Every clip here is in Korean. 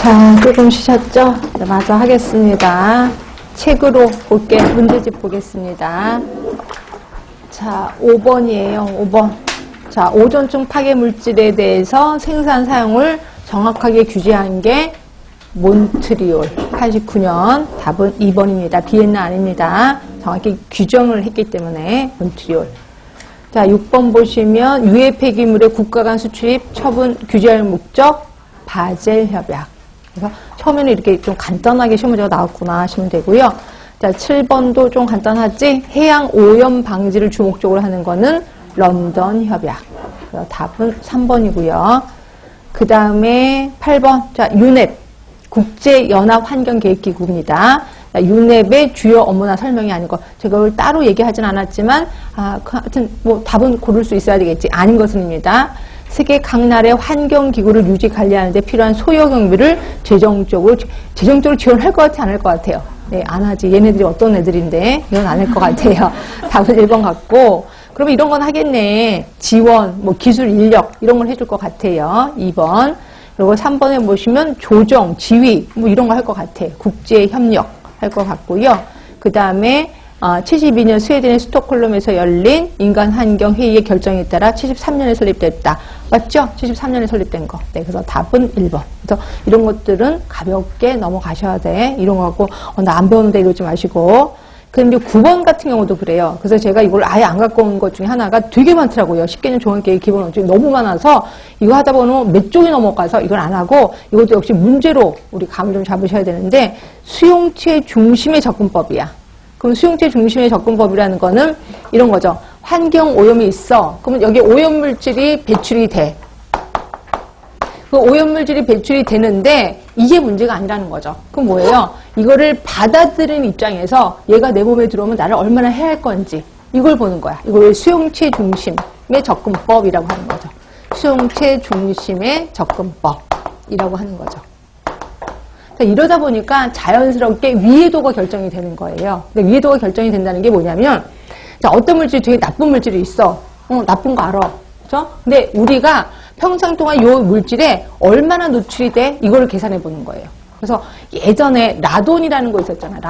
자, 조금 쉬셨죠? 네, 마저 하겠습니다. 책으로 볼게, 문제집 보겠습니다. 자, 5번이에요, 5번. 자, 오존층 파괴 물질에 대해서 생산 사용을 정확하게 규제한 게 몬트리올. 89년. 답은 2번입니다. 비엔나 아닙니다. 정확히 규정을 했기 때문에 몬트리올. 자, 6번 보시면 유해 폐기물의 국가 간 수출입 처분 규제할 목적 바젤 협약. 그래서 처음에는 이렇게 좀 간단하게 시험 문제가 나왔구나 하시면 되고요. 자, 7번도 좀 간단하지? 해양 오염 방지를 주목적으로 하는 거는 런던 협약. 그래서 답은 3번이고요. 그 다음에 8번. 자, 유넵. 국제연합환경계획기구입니다. 유넵의 주요 업무나 설명이 아니고, 제가 그걸 따로 얘기하진 않았지만, 하여튼, 뭐, 답은 고를 수 있어야 되겠지. 아닌 것은입니다. 세계 각 나라의 환경기구를 유지 관리하는 데 필요한 소요 경비를 재정적으로 지원할 것 같지 않을 것 같아요. 네, 안 하지. 얘네들이 어떤 애들인데, 이건 안 할 것 같아요. 답은 1번 같고, 그러면 이런 건 하겠네. 지원, 뭐, 기술 인력, 이런 걸 해줄 것 같아요. 2번. 그리고 3번에 보시면 조정, 지휘, 뭐 이런 거 할 것 같아요. 국제협력 할 것 같고요. 그 다음에 72년 스웨덴의 스톡홀름에서 열린 인간환경회의의 결정에 따라 73년에 설립됐다. 맞죠? 73년에 설립된 거. 네, 그래서 답은 1번. 그래서 이런 것들은 가볍게 넘어가셔야 돼. 이런 거 갖고 나 안 배우는데 이러지 마시고. 근데 9번 같은 경우도 그래요. 그래서 제가 이걸 아예 안 갖고 온 것 중에 하나가 되게 많더라고요. 10개년 종합계획 기본 원칙이 너무 많아서 이거 하다 보면 몇 쪽이 넘어가서 이걸 안 하고 이것도 역시 문제로 우리 감을 좀 잡으셔야 되는데 수용체 중심의 접근법이야. 그럼 수용체 중심의 접근법이라는 거는 이런 거죠. 환경 오염이 있어. 그러면 여기 오염물질이 배출이 돼. 그 오염물질이 배출이 되는데 이게 문제가 아니라는 거죠. 그럼 뭐예요? 이거를 받아들이는 입장에서 얘가 내 몸에 들어오면 나를 얼마나 해야 할 건지 이걸 보는 거야. 이걸 수용체 중심의 접근법이라고 하는 거죠. 수용체 중심의 접근법이라고 하는 거죠. 이러다 보니까 자연스럽게 위해도가 결정이 되는 거예요. 근데 위해도가 결정이 된다는 게 뭐냐면 자, 어떤 물질이 되게 나쁜 물질이 있어. 나쁜 거 알아. 그렇죠? 근데 우리가 평생 동안 이 물질에 얼마나 노출이 돼? 이거를 계산해 보는 거예요. 그래서 예전에 라돈이라는 거 있었잖아요.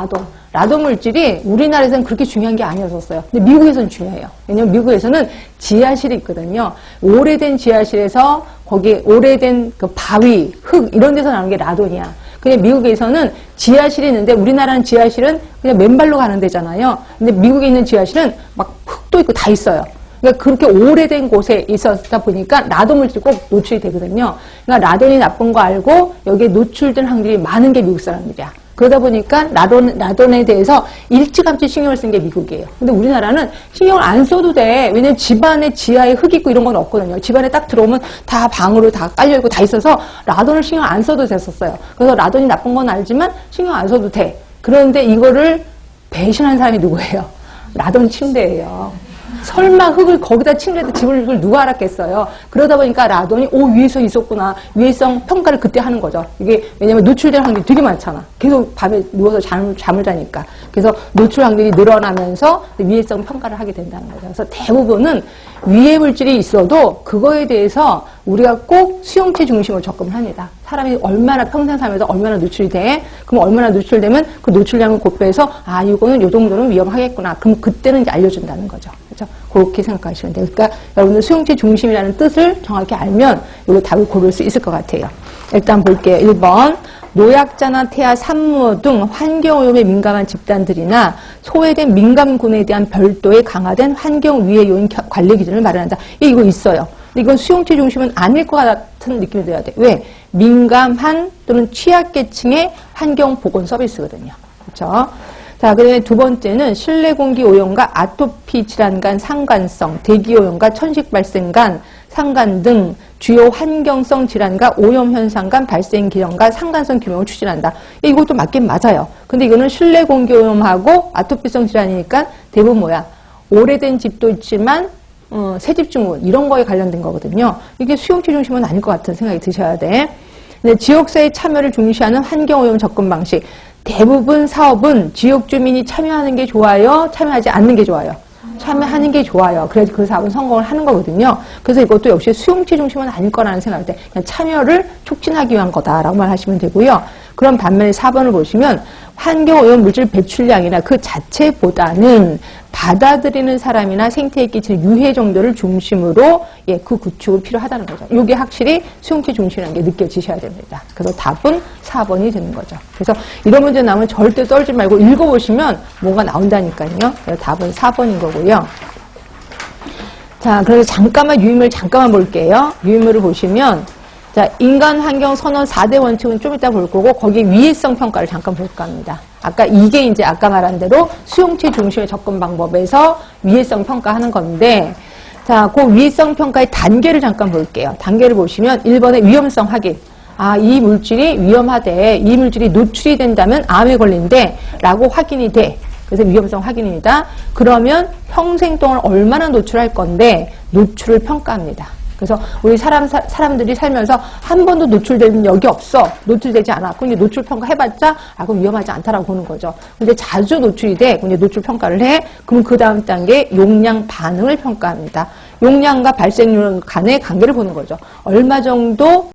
라돈 물질이 우리나라에서는 그렇게 중요한 게 아니었었어요. 근데 미국에서는 중요해요. 왜냐면 미국에서는 지하실이 있거든요. 오래된 지하실에서 거기 오래된 그 바위, 흙 이런 데서 나오는 게 라돈이야. 근데 미국에서는 지하실이 있는데 우리나라는 지하실은 그냥 맨발로 가는 데잖아요. 근데 미국에 있는 지하실은 막 흙도 있고 다 있어요. 그러니까 그렇게 오래된 곳에 있었다 보니까 라돈 물질이 꼭 노출이 되거든요. 그러니까 라돈이 나쁜 거 알고 여기에 노출된 확률이 많은 게 미국 사람들이야. 그러다 보니까 라돈에 대해서 일찌감치 신경을 쓴 게 미국이에요. 근데 우리나라는 신경을 안 써도 돼. 왜냐면 집안에 지하에 흙 있고 이런 건 없거든요. 집안에 딱 들어오면 다 방으로 다 깔려있고 다 있어서 라돈을 신경 안 써도 됐었어요. 그래서 라돈이 나쁜 건 알지만 신경 안 써도 돼. 그런데 이거를 배신한 사람이 누구예요? 라돈 침대예요. 설마 흙을 거기다 침대에다 집을 누가 알았겠어요. 그러다 보니까 라돈이 위에서 있었구나. 위해성 평가를 그때 하는 거죠. 이게 왜냐면 노출될 확률이 되게 많잖아. 계속 밤에 누워서 잠을 자니까. 그래서 노출 확률이 늘어나면서 위해성 평가를 하게 된다는 거죠. 그래서 대부분은 위해 물질이 있어도 그거에 대해서 우리가 꼭 수용체 중심으로 접근을 합니다. 사람이 얼마나 평생 살면서 얼마나 노출이 돼? 그럼 얼마나 노출되면 그 노출량을 곱해서 이거는 요 정도는 위험하겠구나. 그럼 그때는 이제 알려준다는 거죠. 그렇죠? 그렇게 생각하시면 돼요. 그러니까 여러분들 수용체 중심이라는 뜻을 정확히 알면 이거 답을 고를 수 있을 것 같아요. 일단 볼게요. 1번. 노약자나 태아, 산모 등 환경오염에 민감한 집단들이나 소외된 민감군에 대한 별도의 강화된 환경위해 요인 관리 기준을 마련한다. 이거 있어요. 근데 이건 수용체 중심은 아닐 것 같은 느낌이 들어야 돼. 왜? 민감한 또는 취약계층의 환경보건 서비스거든요. 그렇죠? 자, 그다음에 두 번째는 실내 공기 오염과 아토피 질환 간 상관성, 대기 오염과 천식 발생 간 상관 등 주요 환경성 질환과 오염 현상 간 발생 기전과 상관성 규명을 추진한다. 이것도 맞긴 맞아요. 근데 이거는 실내 공기 오염하고 아토피성 질환이니까 대부분 뭐야? 오래된 집도 있지만 새집 증후군 이런 거에 관련된 거거든요. 이게 수용체 중심은 아닐 것 같은 생각이 드셔야 돼. 근데 지역사회 참여를 중시하는 환경오염 접근 방식. 대부분 사업은 지역 주민이 참여하는 게 좋아요? 참여하지 않는 게 좋아요? 참여하는 게 좋아요. 그래야지 그 사업은 성공을 하는 거거든요. 그래서 이것도 역시 수용체 중심은 아닐 거라는 생각할 때 그냥 참여를 촉진하기 위한 거다라고 말하시면 되고요. 그럼 반면에 4번을 보시면 환경오염 물질 배출량이나 그 자체보다는 받아들이는 사람이나 생태에 끼칠 유해 정도를 중심으로 그 구축이 필요하다는 거죠. 이게 확실히 수용체 중심이라는 게 느껴지셔야 됩니다. 그래서 답은 4번이 되는 거죠. 그래서 이런 문제 나오면 절대 떨지 말고 읽어보시면 뭐가 나온다니까요. 그래서 답은 4번인 거고요. 자, 그래서 잠깐만 유인물 잠깐만 볼게요. 유인물을 보시면 자, 인간 환경 선언 4대 원칙은 좀 이따 볼 거고 거기에 위해성 평가를 잠깐 볼까 합니다. 아까 이게 이제 아까 말한 대로 수용체 중심의 접근 방법에서 위해성 평가하는 건데 자, 그 위해성 평가의 단계를 잠깐 볼게요. 단계를 보시면 1번의 위험성 확인. 아, 이 물질이 위험하대. 이 물질이 노출이 된다면 암에 걸린대. 라고 확인이 돼. 그래서 위험성 확인입니다. 그러면 평생 동안 얼마나 노출할 건데 노출을 평가합니다. 그래서 우리 사람들이 살면서 한 번도 노출된 적이 없어. 노출되지 않아. 근데 노출 평가 해봤자, 그럼 위험하지 않다라고 보는 거죠. 근데 자주 노출이 돼. 근데 노출 평가를 해. 그럼 그 다음 단계 용량 반응을 평가합니다. 용량과 발생률 간의 관계를 보는 거죠. 얼마 정도